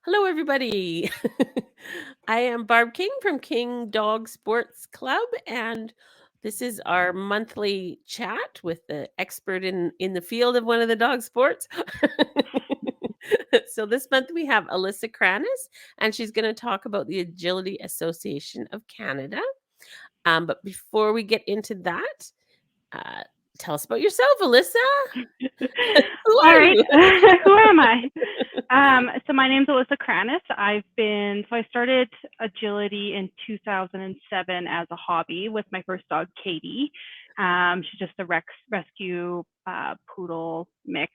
Hello, everybody. I am Barb King from King Dog Sports Club, and this is our monthly chat with the expert in the field of one of the dog sports. So this month we have Alyssa Crannis, and she's going to talk about the Agility Association of Canada. But before we get into that, uh, tell us about yourself, Alyssa. Who All are right. you? Who am I? So my name's Alyssa Crannis. I started agility in 2007 as a hobby with my first dog, Katie. She's just a rescue poodle mix.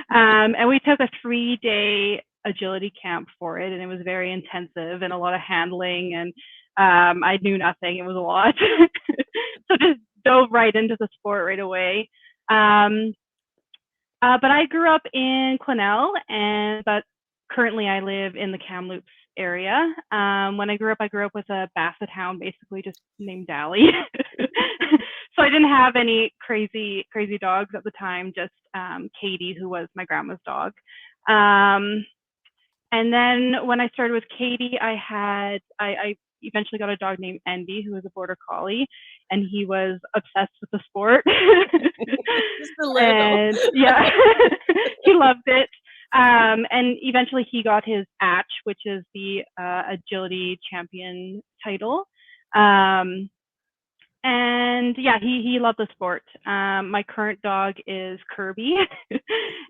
And we took a 3-day agility camp for it, and it was very intensive and a lot of handling, and I knew nothing. It was a lot. So just dove right into the sport right away. But I grew up in Quesnel, but currently I live in the Kamloops area. When I grew up with a Basset Hound, basically just named Dally. So I didn't have any crazy dogs at the time, just Katie, who was my grandma's dog. And then when I started with Katie, I eventually got a dog named Envy, who was a border collie, and he was obsessed with the sport. Just a little. And yeah, he loved it. And eventually he got his Atch, which is the agility champion title. And yeah, he loved the sport. My current dog is Kirby,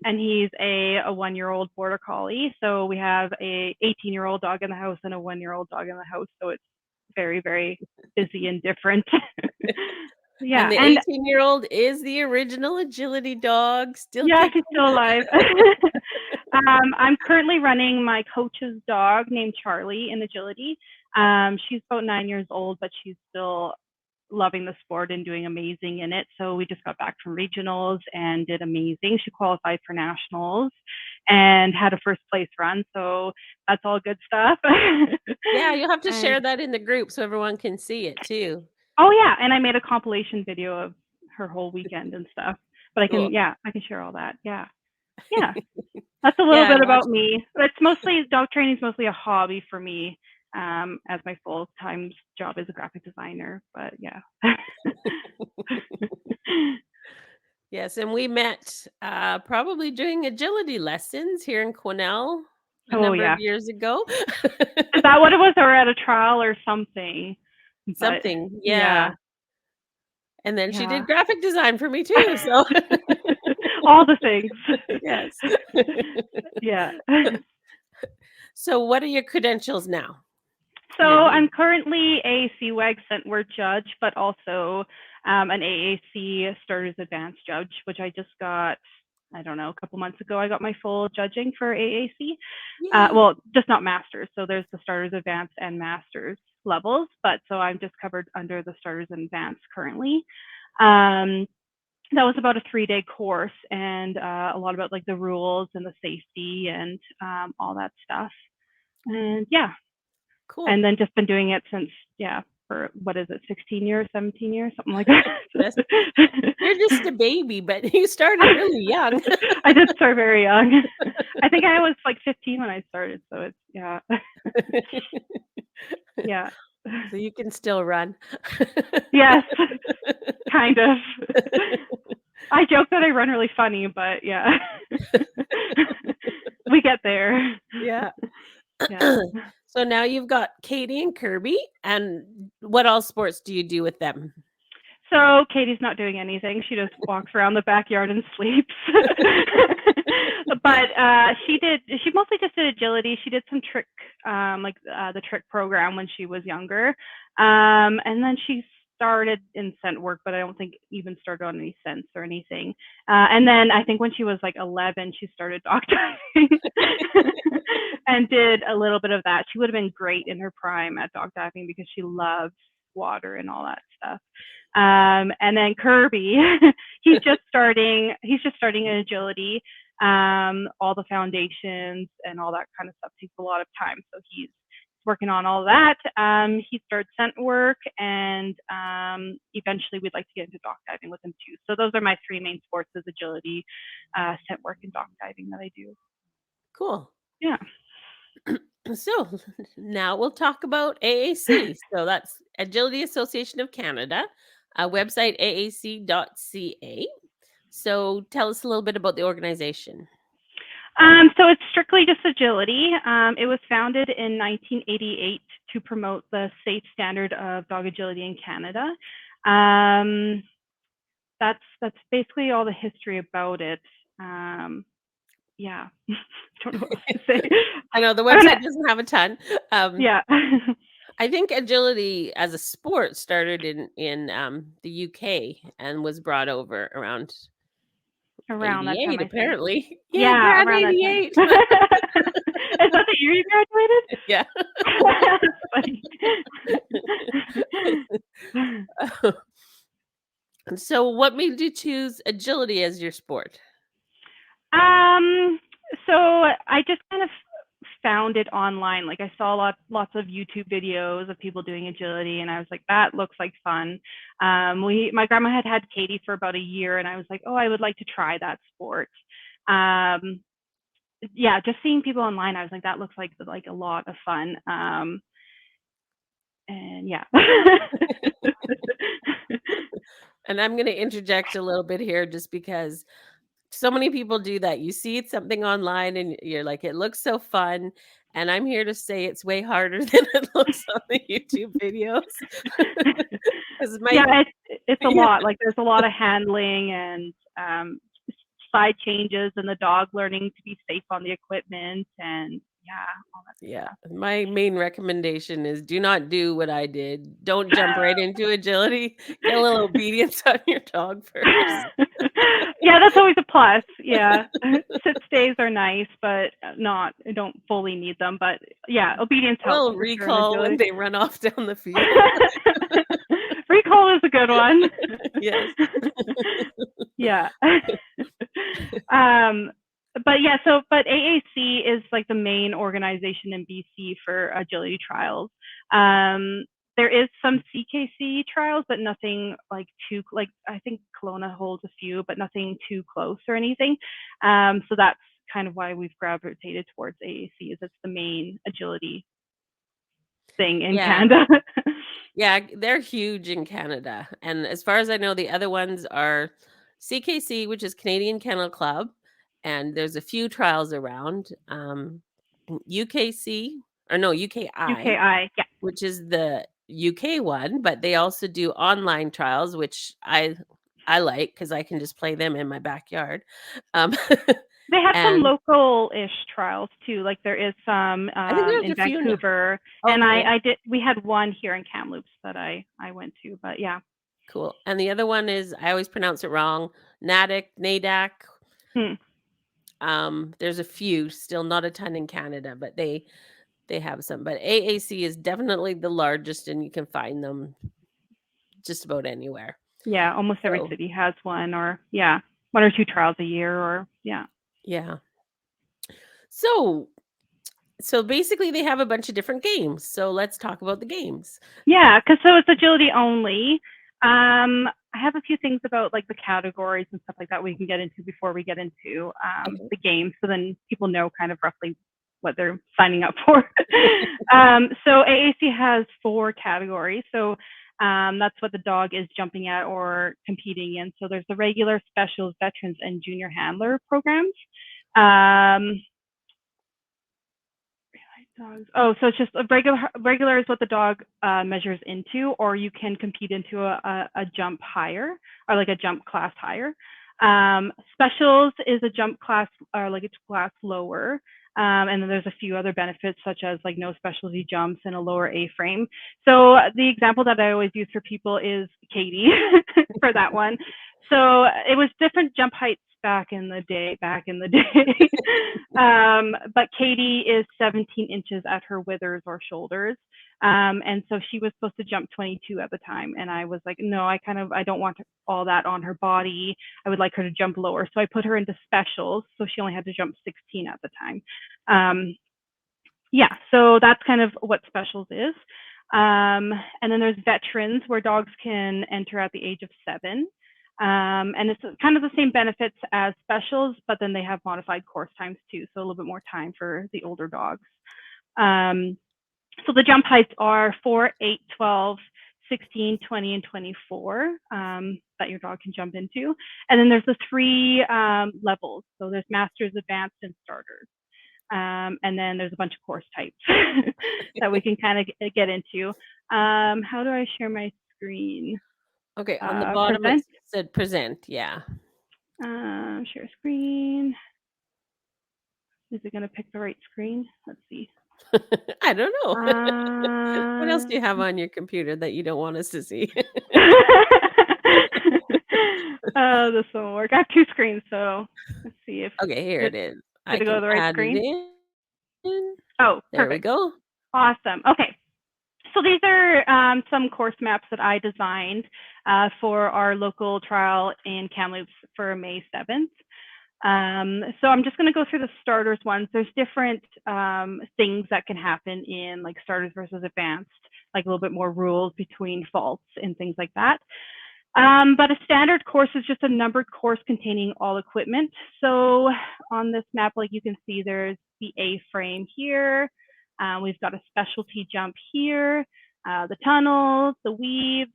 and he's a 1-year-old border collie. So we have a 18-year-old dog in the house and a 1-year-old dog in the house. So it's very, very busy and different. Yeah, And the 18-year-old is the original agility dog. Still yeah, kicking. she's still alive. I'm currently running my coach's dog named Charlie in agility. She's about 9 years old, but she's still loving the sport and doing amazing in it. So we just got back from regionals and did amazing. She qualified for nationals and had a first place run. So that's all good stuff. Yeah, you'll have to And, share that in the group so everyone can see it too. oh yeah, and I made a compilation video of her whole weekend and stuff. But Cool. I can share all that. Yeah. Yeah. That's a little Yeah, I bit about watched. me. It's mostly dog training is mostly a hobby for me, as my full-time job is a graphic designer. But yeah. Yes, and we met probably doing agility lessons here in Quesnel a Oh number of yeah. years ago. Is that what it was, or at a trial or something? But Something, yeah, yeah. And then she yeah. did graphic design for me too. So All the things. yes. Yeah. So what are your credentials now? So You're the I'm currently a CWAG scent word judge, but also an AAC Starters Advanced judge, which I just got, I don't know, a couple months ago. I got my full judging for AAC. Yay. Well, just not Masters. So there's the Starters Advanced and Masters levels, but so I'm just covered under the Starters and Advanced currently. That was about a 3-day course, and a lot about like the rules and the safety and all that stuff. And yeah, Cool. and then just been doing it since, for what is it, 16 years, 17 years, something like that. Yes. You're just a baby, but you started really young. I did start very young. I think I was like 15 when I started, so it's yeah. So you can still run. Yes, kind of. I joke that I run really funny, but yeah. We get there. Yeah. Yeah. So now you've got Katie and Kirby, and what all sports do you do with them? So Katie's not doing anything. She just walks around the backyard and sleeps. But she mostly just did agility. She did some trick, the trick program when she was younger. And then she started in scent work, but I don't think even started on any scents or anything. And then I think when she was like 11, she started dog diving and did a little bit of that. She would have been great in her prime at dog diving because she loves water and all that stuff. And then Kirby, he's just starting in agility. All the foundations and all that kind of stuff takes a lot of time. So he's working on all that. He started scent work, and eventually we'd like to get into dock diving with him too. So those are my 3 main sports: is agility, scent work, and dock diving that I do. Cool. Yeah. So now we'll talk about AAC. So that's Agility Association of Canada, website aac.ca. So tell us a little bit about the organization. So it's strictly just agility. It was founded in 1988 to promote the safe standard of dog agility in Canada. Um, that's basically all the history about it. Yeah, I don't know what else to say. I know the I'm gonna, website doesn't have a ton. Um, yeah, I think agility as a sport started in the UK and was brought over around around that time 88 I think. apparently. Yeah, Yeah, grad around that time. 88. Is that the year you graduated? Yeah. That's funny. So what made you choose agility as your sport? Um, so I just kind of found it online. Like I saw lots of YouTube videos of people doing agility, and I was like, that looks like fun. My grandma had Katie for about a year, and I was like, oh, I would like to try that sport. Um, yeah, just seeing people online, I was like, that looks like a lot of fun. And yeah. And I'm going to interject a little bit here just because so many people do that. You see something online and you're like, it looks so fun. And I'm here to say it's way harder than it looks on the YouTube videos. Because my, Yeah, it's a yeah, lot. Like there's a lot of handling and side changes and the dog learning to be safe on the equipment and yeah, all yeah, my main recommendation is do not do what I did. Don't jump right into agility. Get a little obedience on your dog first. that stuff. Yeah, that's always a plus. Yeah. Sit stays are nice, but not I don't fully need them. But yeah, obedience A helps little for sure in recall when agility. they run off down the field. Recall is a good one. Yes. Yeah. um, but yeah, but AAC is like the main organization in BC for agility trials. Um, there is some CKC trials, but nothing like too like I think Kelowna holds a few, but nothing too close or anything. So that's kind of why we've gravitated towards AAC, is it's the main agility thing in Yeah. Canada. Yeah, they're huge in Canada, and as far as I know, the other ones are CKC, which is Canadian Kennel Club, and there's a few trials around, UKC or no, UKI, UKI, yeah. which is the UK one, but they also do online trials, which I like because I can just play them in my backyard, um, They have some and local-ish trials too. Like there is some I think there's in a few now. Vancouver, Oh, and cool. I did. We had one here in Kamloops that I went to, but yeah. Cool. And the other one is I always pronounce it wrong. Nadac. Hmm. There's a few, still not a ton in Canada, but they have some. But AAC is definitely the largest, and you can find them just about anywhere. Yeah, almost every So city has one, or yeah, one or two trials a year, or yeah. yeah. So so basically they have a bunch of different games. So let's talk about the games. Yeah, because so it's agility only. I have a few things about like the categories and stuff like that we can get into before we get into Okay. the game, so then people know kind of roughly what they're signing up for. So AAC has 4 categories. So that's what the dog is jumping at or competing in. So there's the regular, specials, veterans, and junior handler programs. Um, Dogs. Oh, so it's just a regular is what the dog measures into, or you can compete into a jump higher or like a jump class higher. Specials is a jump class or like a class lower. And then there's a few other benefits such as like no specialty jumps and a lower A-frame. So the example that I always use for people is Katie for that one. So it was different jump heights back in the day. But Katie is 17 inches at her withers or shoulders. And so she was supposed to jump 22 at the time. And I was like, no, I don't want all that on her body. I would like her to jump lower. So I put her into specials. So she only had to jump 16 at the time. Yeah, so that's kind of what specials is. And then there's veterans where dogs can enter at the age of 7. And it's kind of the same benefits as specials, but then they have modified course times too. So a little bit more time for the older dogs. So the jump heights are 4, 8, 12, 16, 20, and 24 that your dog can jump into. And then there's the 3 levels. So there's masters, advanced, and starters. And then there's a bunch of course types that we can kind of get into. How do I share my screen? Okay, on the bottom it Present. said present, yeah. Share screen. Is it going to pick the right screen? Let's see. I don't know. What else do you have Um, on your computer that you don't want us to see? this won't work. I have 2 screens, so let's see if Okay, here did, it is. I did it go to can the right add it screen? in. Oh, There we perfect. go. Awesome. Okay. So these are some course maps that I designed for our local trial in Kamloops for May 7th. So I'm just going to go through the starters ones. There's different things that can happen in like starters versus advanced, like a little bit more rules between faults and things like that. But a standard course is just a numbered course containing all equipment. So on this map, like you can see, there's the A-frame here. We've got a specialty jump here, the tunnels, the weaves,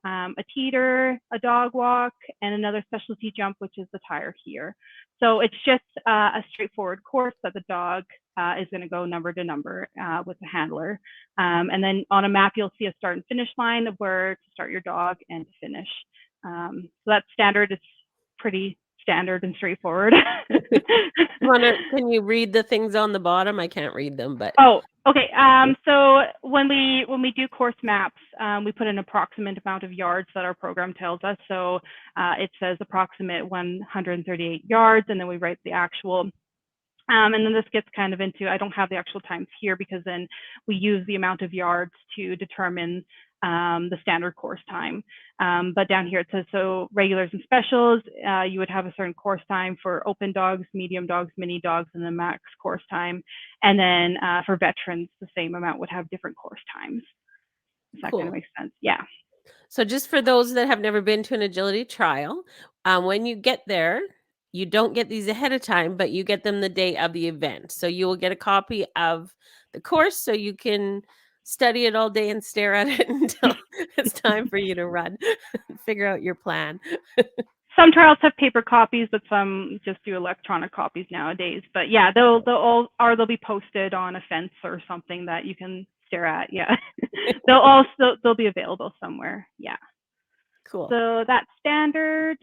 a teeter, a dog walk, and another specialty jump, which is the tire here. So it's just a straightforward course that the dog is going to go number to number with the handler. And then on a map, you'll see a start and finish line of where to start your dog and to finish. So that's standard. It's pretty standard and straightforward. Can you read the things on the bottom? I can't read them, but Oh, okay. So when we do course maps, we put an approximate amount of yards that our program tells us. So it says approximate 138 yards, and then we write the actual. And then this gets kind of into, I don't have the actual times here because then we use the amount of yards to determine the standard course time. But down here it says, so regulars and specials, you would have a certain course time for open dogs, medium dogs, mini dogs, and the max course time. And then for veterans, the same amount would have different course times. If that kind of cool. makes sense. Yeah. So just for those that have never been to an agility trial, when you get there, you don't get these ahead of time, but you get them the day of the event. So you will get a copy of the course so you can study it all day and stare at it until it's time for you to run and figure out your plan. Some trials have paper copies, but some just do electronic copies nowadays. But yeah, they'll be posted on a fence or something that you can stare at. Yeah, they'll be available somewhere. Yeah. Cool. So that's standard.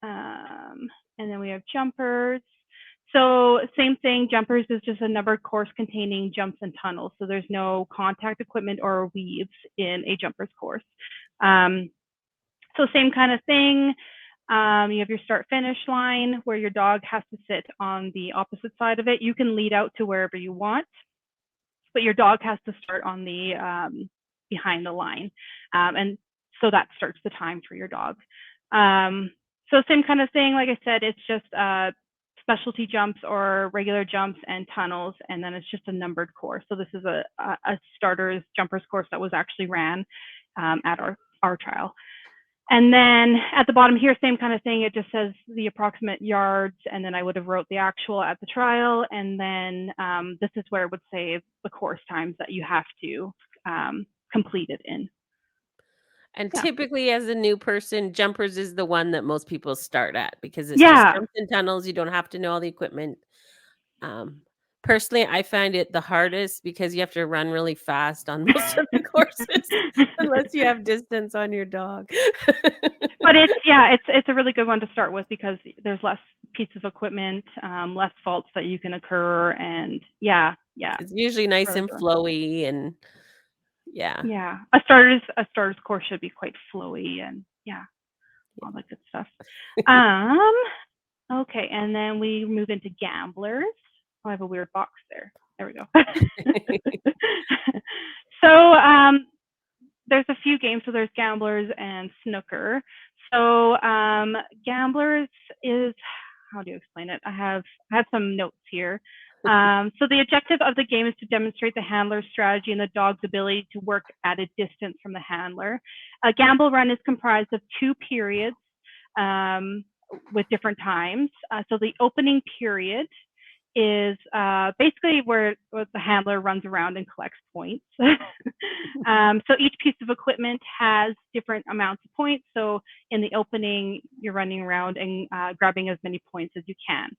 And then we have jumpers. So same thing, jumpers is just a numbered course containing jumps and tunnels. So there's no contact equipment or weaves in a jumpers course. So same kind of thing. You have your start finish line where your dog has to sit on the opposite side of it. You can lead out to wherever you want, but your dog has to start on the behind the line. And so that starts the time for your dog. So same kind of thing, like I said, it's just specialty jumps or regular jumps and tunnels, and then it's just a numbered course. So this is a starters jumpers course that was actually ran at our trial. And then at the bottom here, same kind of thing. It just says the approximate yards, and then I would have wrote the actual at the trial. And then this is where it would say the course times that you have to complete it in. And Yeah. typically, as a new person, jumpers is the one that most people start at because it's just Yeah. jumps and tunnels. You don't have to know all the equipment. Um, Personally, I find it the hardest because you have to run really fast on most of the courses unless you have distance on your dog. But it's a really good one to start with because there's less pieces of equipment, less faults that you can occur, and yeah. It's usually nice For and sure. flowy and yeah. Yeah, a starter's course should be quite flowy and yeah, all that good stuff. Okay, and then we move into gamblers. Oh, I have a weird box there. There we go. So there's a few games. So there's gamblers and snooker. So gamblers is, how do you explain it? I have some notes here. So the objective of the game is to demonstrate the handler's strategy and the dog's ability to work at a distance from the handler. A gamble run is comprised of 2 periods with different times. So the opening period is basically where the handler runs around and collects points. So each piece of equipment has different amounts of points. So in the opening, you're running around and grabbing as many points as you can.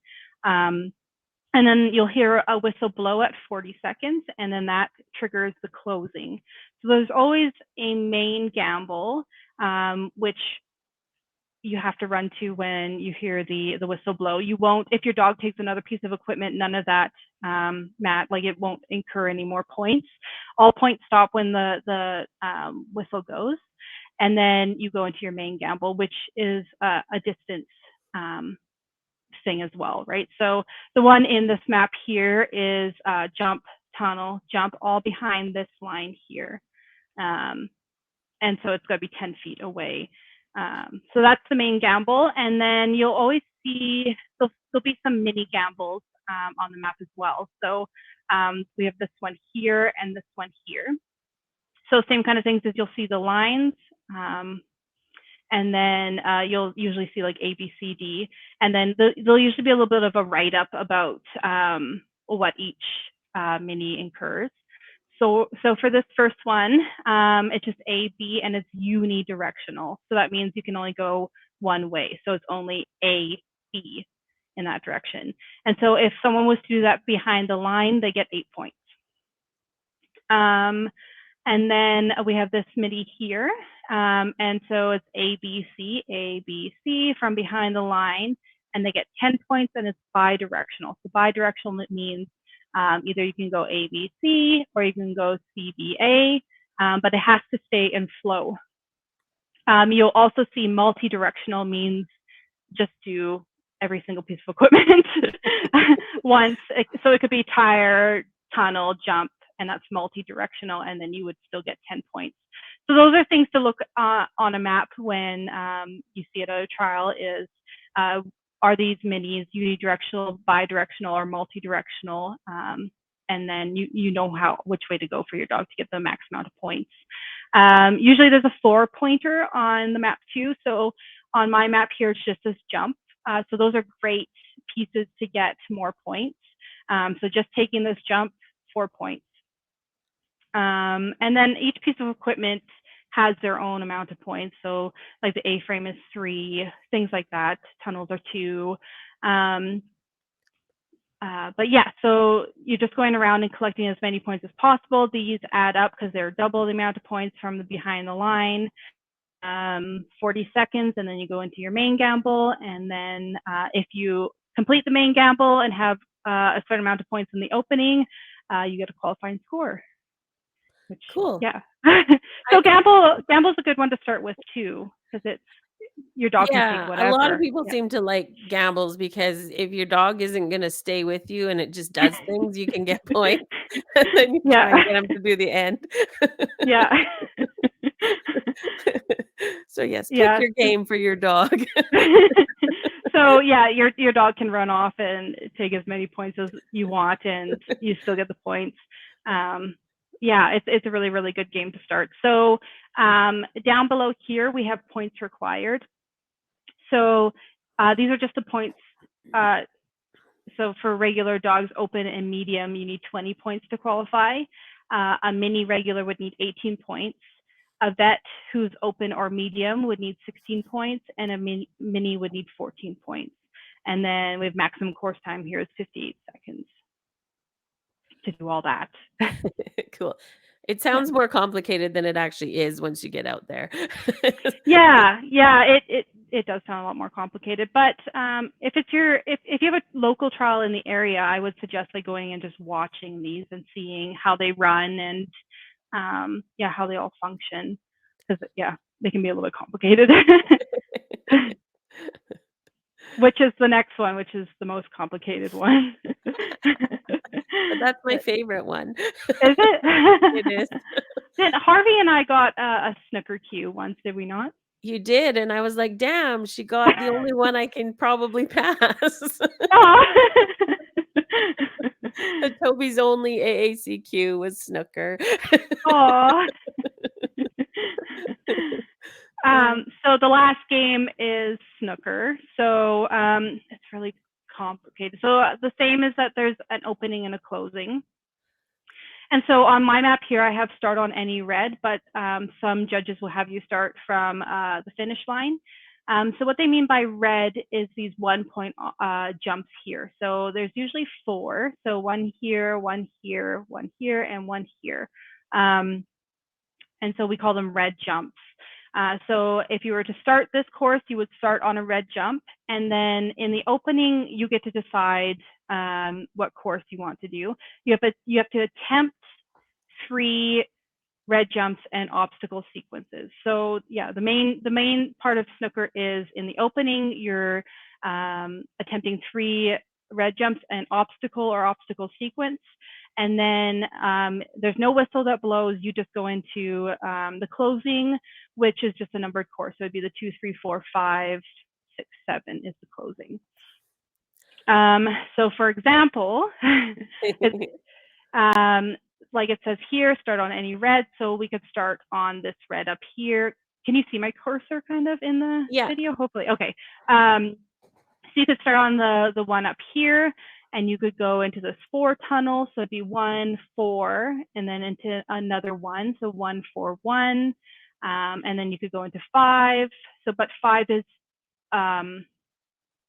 And then you'll hear a whistle blow at 40 seconds, and then that triggers the closing. So there's always a main gamble, which you have to run to when you hear the whistle blow. You won't, if your dog takes another piece of equipment, none of that, Matt, like it won't incur any more points. All points stop when the whistle goes. And then you go into your main gamble, which is a distance thing as well, right? So the one in this map here is jump, tunnel, jump, all behind this line here. And so it's got to be 10 feet away. So that's the main gamble. And then you'll always see, there'll be some mini gambles on the map as well. So we have this one here and this one here. So same kind of things as you'll see the lines. And then you'll usually see like A, B, C, D. And then there'll usually be a little bit of a write-up about what each mini incurs. So for this first one, it's just A, B, and it's unidirectional. So that means you can only go one way. So it's only A, B in that direction. And so if someone was to do that behind the line, they get 8 points. And then we have this MIDI here. And so it's A, B, C from behind the line, and they get 10 points, and it's bidirectional. So bidirectional means either you can go A, B, C, or you can go C, B, A, but it has to stay in flow. You'll also see multi-directional means just do every single piece of equipment once. So it could be tire, tunnel, jump, and that's multi-directional, and then you would still get 10 points. So those are things to look on a map when you see it at a trial is, are these minis unidirectional, bidirectional, or multi-directional? And then you know which way to go for your dog to get the max amount of points. Usually there's a 4-pointer on the map too. So on my map here, it's just this jump. So those are great pieces to get more points. So just taking this jump, 4 points. And then each piece of equipment has their own amount of points. So like the A-frame is 3, things like that. Tunnels are 2. But yeah, so you're just going around and collecting as many points as possible. These add up because they're double the amount of points from the behind the line. 40 seconds, and then you go into your main gamble. And then if you complete the main gamble and have a certain amount of points in the opening, you get a qualifying score. Which, cool. Yeah. So gamble's a good one to start with too, because it's your dog can take whatever. A lot of people seem to like gambles because if your dog isn't going to stay with you and it just does things, you can get points. And then you try and get them to do the end. Yeah. So yes, pick your game for your dog. So yeah, your dog can run off and take as many points as you want, and you still get the points. Yeah, it's a really, really good game to start. So down below here, we have points required. So these are just the points. So for regular dogs, open and medium, you need 20 points to qualify. A mini regular would need 18 points. A vet who's open or medium would need 16 points, and a mini would need 14 points. And then we have maximum course time here is 58 seconds to do all that. Cool. It sounds more complicated than it actually is once you get out there. Yeah, it does sound a lot more complicated. But if you have a local trial in the area, I would suggest like going and just watching these and seeing how they run and how they all function, because they can be a little bit complicated. Which is the next one, which is the most complicated one. But that's my favorite one. Is it? It is. Then Harvey and I got a snooker cue once, did we not? You did, and I was like, damn, she got the only one I can probably pass. Toby's only AACQ was snooker. Aw. So the last game is snooker. So it's really complicated. So the same is that there's an opening and a closing. And so on my map here, I have start on any red, but some judges will have you start from the finish line. So what they mean by red is these 1 point jumps here. So there's usually 4. So one here, one here, one here, and one here. And so we call them red jumps. So if you were to start this course, you would start on a red jump. And then in the opening, you get to decide what course you want to do. You have to attempt 3 red jumps and obstacle sequences. So yeah, the main part of snooker is in the opening, you're attempting 3 red jumps and obstacle sequence. And then there's no whistle that blows. You just go into the closing, which is just a numbered course. So it'd be the 2, 3, 4, 5, 6, 7 is the closing. So for example, like it says here, start on any red. So we could start on this red up here. Can you see my cursor kind of in the video? Hopefully. Okay. So you could start on the one up here, and you could go into this 4 tunnel. So it'd be 1, 4, and then into another 1. So 1, 4, 1. And then you could go into 5. So, but 5 is an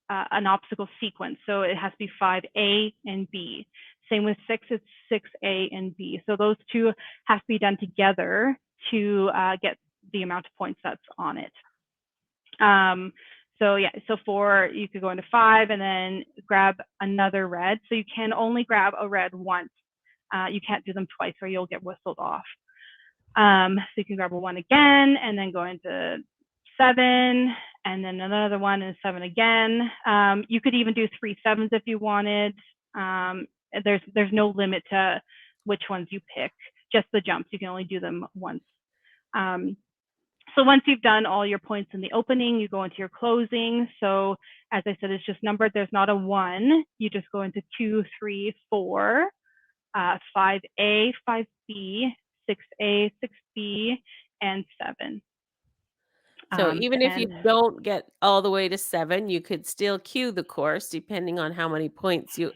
obstacle sequence. So it has to be 5A and B. Same with 6, it's 6A and B. So those two have to be done together to get the amount of points that's on it. So yeah, so 4, you could go into 5 and then grab another red. So you can only grab a red once. You can't do them twice or you'll get whistled off. So you can grab a 1 again and then go into 7 and then another 1 and 7 again. You could even do 3 7s if you wanted. There's no limit to which ones you pick, just the jumps. You can only do them once. So once you've done all your points in the opening, you go into your closing. So as I said, it's just numbered. There's not a 1. You just go into 2, 3, 4, 5A, 5B, 6A, 6B, and 7. So even if you don't get all the way to 7, you could still cue the course depending on how many points you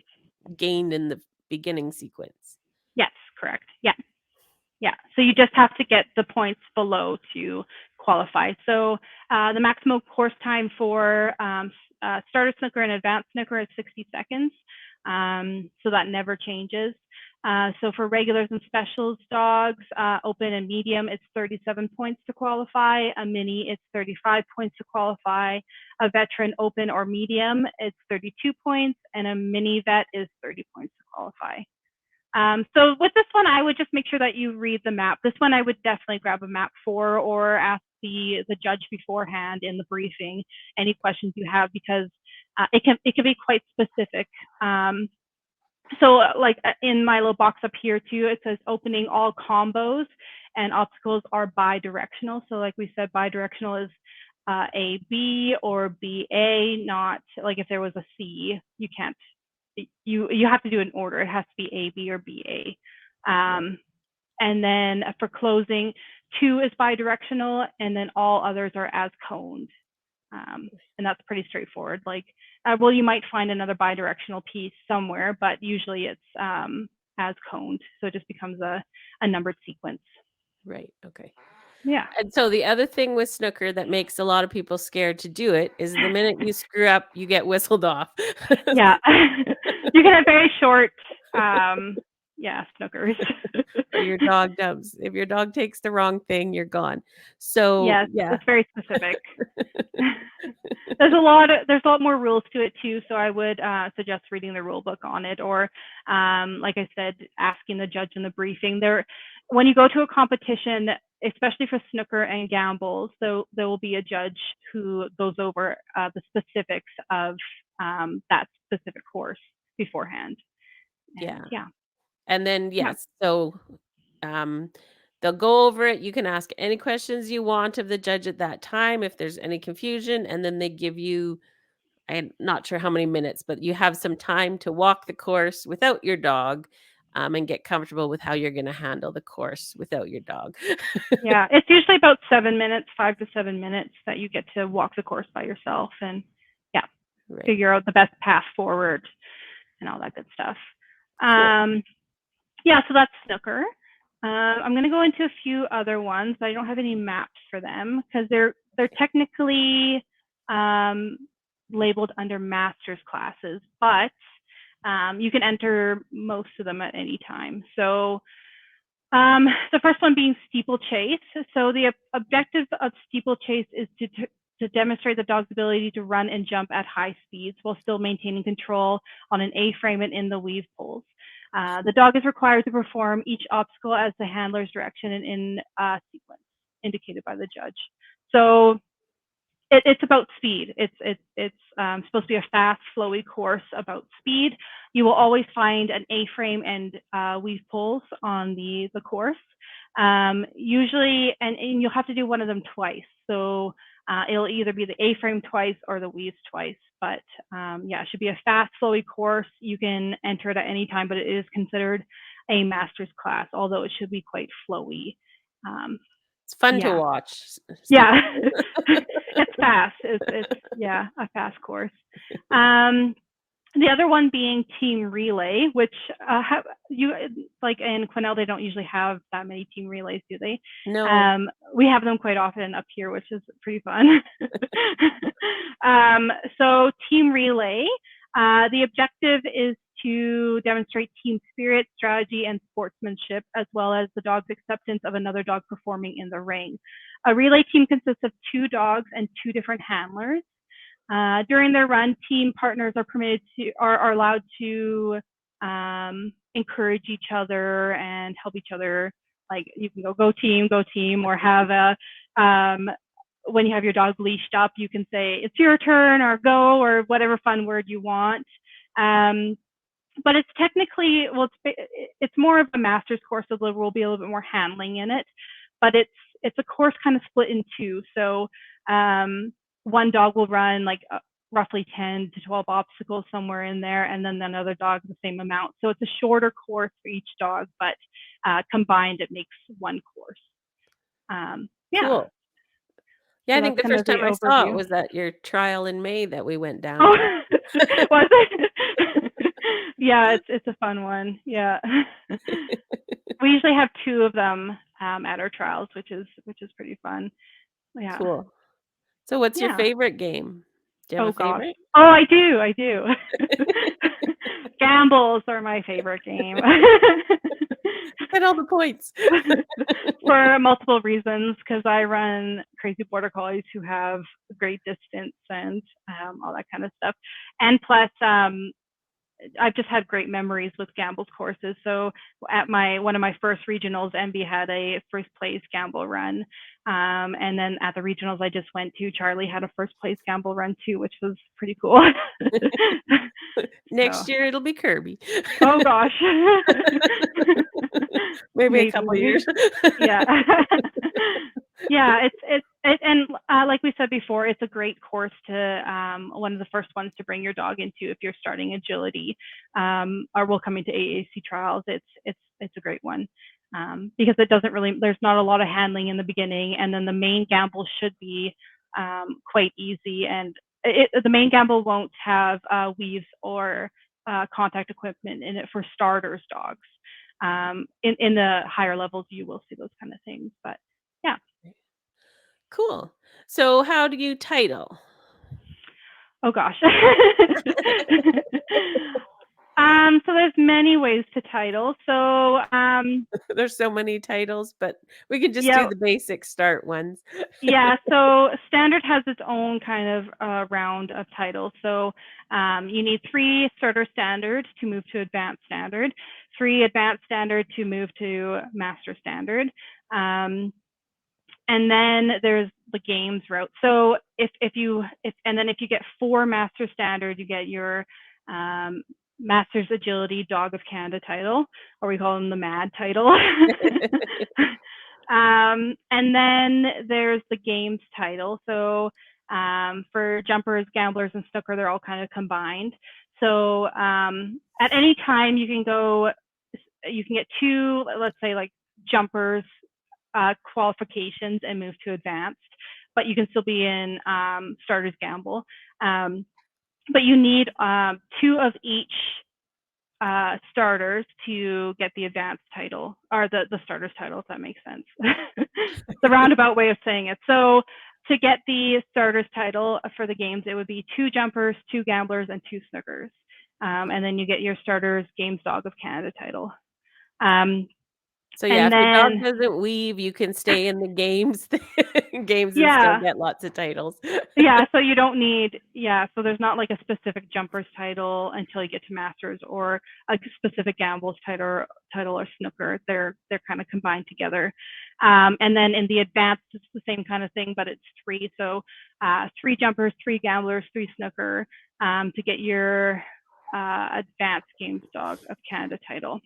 gained in the beginning sequence. Yes, correct. Yeah. Yeah. So you just have to get the points below to qualify. So the maximum course time for starter snooker and advanced snooker is 60 seconds. So that never changes. So for regulars and specials dogs, open and medium, it's 37 points to qualify. A mini, it's 35 points to qualify. A veteran open or medium, it's 32 points. And a mini vet is 30 points to qualify. So with this one, I would just make sure that you read the map. This one I would definitely grab a map for, or ask the judge beforehand in the briefing any questions you have, because it can be quite specific. So like in my little box up here too, it says opening all combos and obstacles are bi-directional. So like we said, bi-directional is A, B or B, A, not like if there was a C, you can't. You have to do it in order. It has to be A, B, or B, A. And then for closing, 2 is bi-directional, and then all others are as coned. And that's pretty straightforward. Like, well, you might find another bi-directional piece somewhere, but usually it's as coned. So it just becomes a numbered sequence. Right. Okay. Yeah. And so the other thing with snooker that makes a lot of people scared to do it is the minute you screw up, you get whistled off. Yeah. You can have very short, snookers. Or your dog dumps. If your dog takes the wrong thing, you're gone. So yes, yeah, it's very specific. There's a lot more rules to it too, so I would suggest reading the rule book on it, or like I said, asking the judge in the briefing. When you go to a competition, especially for snooker and gambles, so there will be a judge who goes over the specifics of that specific course beforehand. yeah. Yeah. And then yes, so they'll go over it. You can ask any questions you want of the judge at that time if there's any confusion, and then they give you, I'm not sure how many minutes, but you have some time to walk the course without your dog, and get comfortable with how you're going to handle the course without your dog. Yeah, it's usually about 7 minutes, 5 to 7 minutes that you get to walk the course by yourself, and yeah. Right. figure out the best path forward and all that good stuff. Cool. Yeah, so that's snooker. I'm going to go into a few other ones, but I don't have any maps for them because they're technically labeled under master's classes, but you can enter most of them at any time. So the first one being steeplechase. So the objective of steeplechase is to demonstrate the dog's ability to run and jump at high speeds while still maintaining control on an A-frame and in the weave poles. The dog is required to perform each obstacle as the handler's direction and in sequence indicated by the judge. So it's about speed. It's supposed to be a fast, flowy course about speed. You will always find an A-frame and weave poles on the course. Usually, and you'll have to do one of them twice. So it'll either be the A-frame twice or the weaves twice. But yeah, it should be a fast, flowy course. You can enter it at any time, but it is considered a master's class, although it should be quite flowy. It's fun to Yeah. watch. Yeah. It's fast. It's yeah, a fast course. The other one being team relay, which you like in Quesnel, they don't usually have that many team relays, do they? No. We have them quite often up here, which is pretty fun. So team relay, the objective is to demonstrate team spirit, strategy, and sportsmanship, as well as the dog's acceptance of another dog performing in the ring. A relay team consists of 2 dogs and 2 different handlers. During their run, team partners are allowed to encourage each other and help each other. Like you can go team, or have a when you have your dog leashed up, you can say it's your turn or go or whatever fun word you want. But it's technically, well, it's more of a master's course, so there will be a little bit more handling in it. But it's a course kind of split in 2. So one dog will run like roughly 10 to 12 obstacles somewhere in there, and then another dog the same amount. So it's a shorter course for each dog, but combined it makes one course. Yeah. Cool. Yeah, So I think that's the kind of first the time I saw it overview. was at your trial in May that we went down to. Oh, was it? Yeah, it's a fun one. Yeah. We usually have 2 of them at our trials, which is pretty fun. Yeah. Cool. So what's your Yeah. favorite game? Do you have Oh a gosh. favorite? Oh, I do. Gambles are my favorite game. Get all the points. For multiple reasons, because I run crazy border collies who have great distance and all that kind of stuff. And plus, I've just had great memories with Gambles courses. So at one of my first regionals, MB had a first place Gamble run. And then at the regionals I just went to, Charlie had a first place Gamble run too, which was pretty cool. Next So, year it'll be Kirby. oh gosh. Maybe a couple Maybe. years. Yeah. Yeah, and like we said before, it's a great course to one of the first ones to bring your dog into if you're starting agility, or will come into AAC trials. It's a great one because it doesn't really, there's not a lot of handling in the beginning, and then the main gamble should be quite easy, and the main gamble won't have weaves or contact equipment in it for starters dogs. In the higher levels, you will see those kind of things, but yeah. Cool. So how do you title? Oh gosh. So there's many ways to title. So There's so many titles, but we can just do yeah, the basic start ones. yeah. So standard has its own kind of round of titles. So you need 3 starter standard to move to advanced standard, 3 advanced standard to move to master standard. And then there's the games route. So if you get 4 master standard, you get your Masters Agility Dog of Canada title, or we call them the MAD title. And then there's the games title. So for jumpers, gamblers, and snooker, they're all kind of combined. So at any time you can get 2, let's say like jumpers qualifications and move to advanced, but you can still be in starters gamble. but you need 2 of each starters to get the advanced title, or the starters title, if that makes sense. The roundabout way of saying it. So to get the starters title for the games, it would be 2 jumpers, 2 gamblers, and 2 snookers. And then you get your starters Games Dog of Canada title. So yeah, And if your dog then, doesn't weave, you can stay in the games games and still yeah, get lots of titles. yeah, so you don't need, so there's not like a specific jumpers title until you get to masters, or a specific gambles title or snooker. They're kind of combined together. And then in the advanced, it's the same kind of thing, but it's 3. So 3 jumpers, 3 gamblers, 3 snooker, to get your advanced Games Dog of Canada title.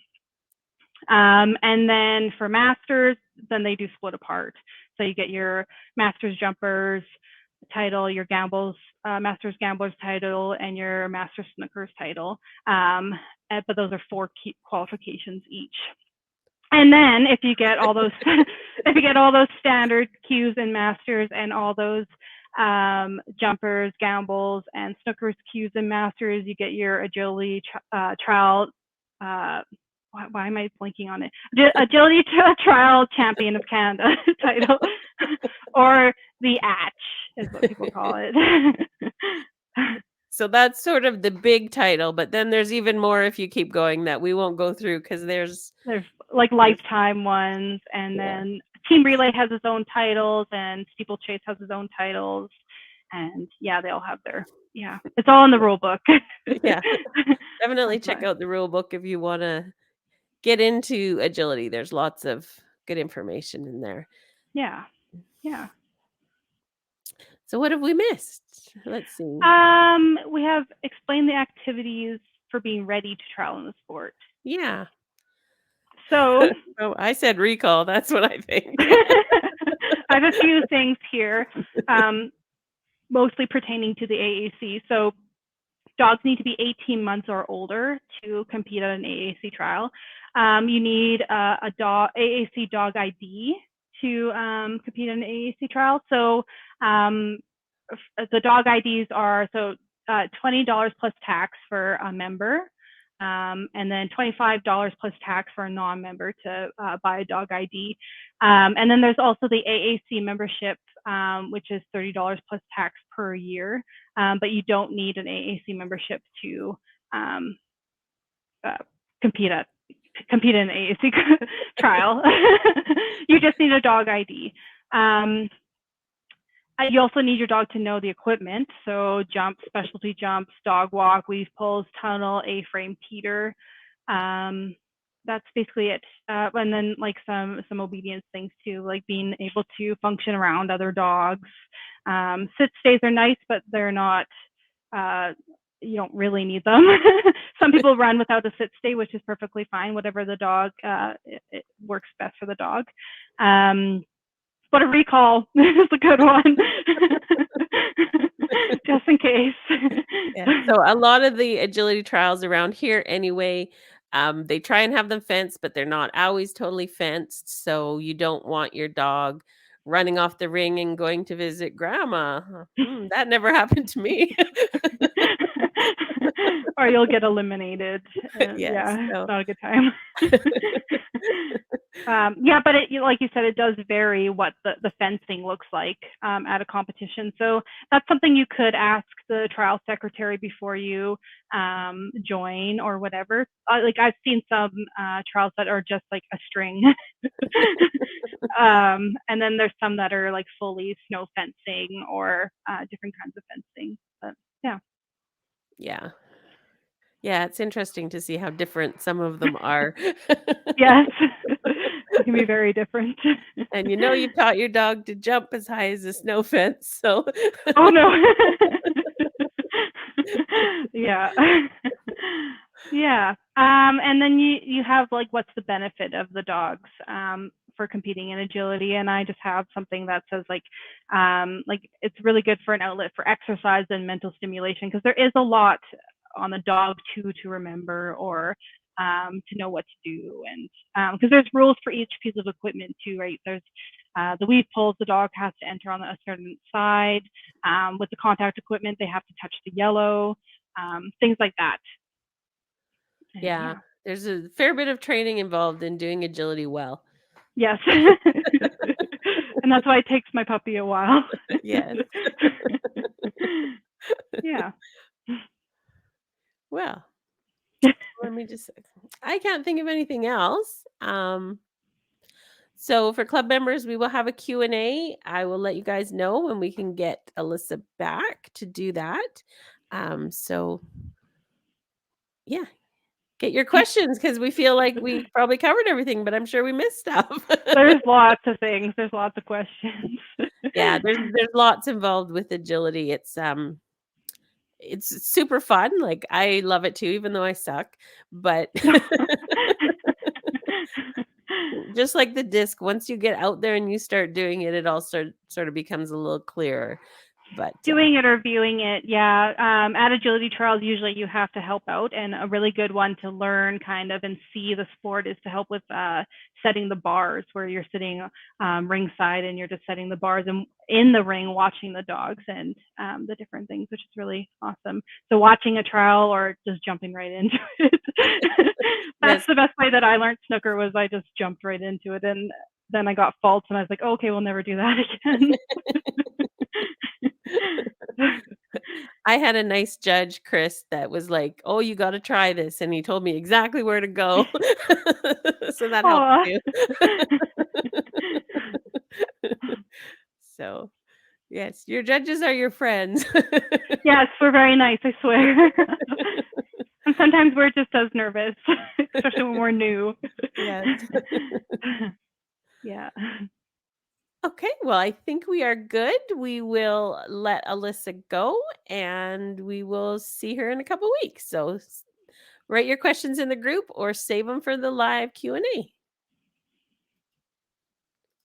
And then for masters, then they do split apart. So you get your masters jumpers title, your masters gamblers title, and your masters snookers title. But those are 4 key qualifications each. And then if you get all those, if you get all those standard cues in masters and all those jumpers, gambles, and snookers cues in masters, you get your agility trial. Why am I blanking on it? Agility Trial Champion of Canada title, or the ATCH is what people call it. So that's sort of the big title, but then there's even more if you keep going that we won't go through because there's like lifetime ones, and yeah. then Team Relay has its own titles, and Steeplechase has its own titles, and they all have their it's all in the rule book. Yeah. Definitely check out the rule book if you want to get into agility. There's lots of good information in there. Yeah. So what have we missed? Let's see. We have explained the activities for being ready to trial in the sport. Yeah. So Oh, I said recall. That's what I think. I have a few things here, mostly pertaining to the AAC. So dogs need to be 18 months or older to compete at an AAC trial. You need a AAC dog ID to compete in an AAC trial. So the dog IDs are $20 plus tax for a member, and then $25 plus tax for a non-member to buy a dog ID. And then there's also the AAC membership, which is $30 plus tax per year, but you don't need an AAC membership to compete in an AAC trial. You just need a dog ID. You also need your dog to know the equipment, so jumps, specialty jumps, dog walk, weave pulls, tunnel, A-frame, teeter. That's basically it. And then like some obedience things too, like being able to function around other dogs. Sit stays are nice, but they're not. You don't really need them. Some people run without a sit stay, which is perfectly fine. Whatever the dog, it works best for the dog. But a recall is a good one, just in case. Yeah. So a lot of the agility trials around here anyway, they try and have them fenced, but they're not always totally fenced. So you don't want your dog running off the ring and going to visit grandma. That never happened to me. Or you'll get eliminated. Yes. It's So. not a good time. But like you said, it does vary what the fencing looks like at a competition. So that's something you could ask the trial secretary before you join or whatever. Like I've seen some trials that are just like a string. And then there's some that are like fully snow fencing or different kinds of fencing. But yeah. Yeah. Yeah, it's interesting to see how different some of them are. Yes. It can be very different. And you've taught your dog to jump as high as a snow fence, so Oh no. Yeah. Yeah. And then you have like what's the benefit of the dogs for competing in agility, and I just have something that says like it's really good for an outlet for exercise and mental stimulation, because there is a lot on the dog to remember, or to know what to do, and because there's rules for each piece of equipment too, right? There's the weave pulls, the dog has to enter on a certain side. With the contact equipment, they have to touch the yellow. things like that. And Yeah, yeah, there's a fair bit of training involved in doing agility well. yes. And that's why it takes my puppy a while. Yes. Yeah. Well, let me just I can't think of anything else. So for club members, we will have a Q&A. I will let you guys know when we can get Alyssa back to do that. So yeah, get your questions because we feel like we probably covered everything, but I'm sure we missed stuff. There's lots of things. There's lots of questions. Yeah, there's lots involved with agility. It's super fun. Like I love it too, even though I suck. But just like the disc, once you get out there and you start doing it, it all sort of becomes a little clearer. But Doing it or viewing it, yeah. At agility trials, usually you have to help out, and a really good one to learn kind of and see the sport is to help with setting the bars, where you're sitting ringside and you're just setting the bars and in the ring watching the dogs and the different things, which is really awesome. So watching a trial or just jumping right into it. That's yes. the best way that I learned snooker, was I just jumped right into it, and then I got faults and I was like, oh, okay, we'll never do that again. I had a nice judge, Chris, that was like, "Oh, you gotta try this," and he told me exactly where to go. So that helps Aw. too. So, yes, your judges are your friends. Yes, we're very nice, I swear. And sometimes we're just as nervous, especially when we're new. Yes. Yeah. Okay, well, I think we are good. We will let Alyssa go, and we will see her in a couple weeks. So, write your questions in the group or save them for the live Q&A.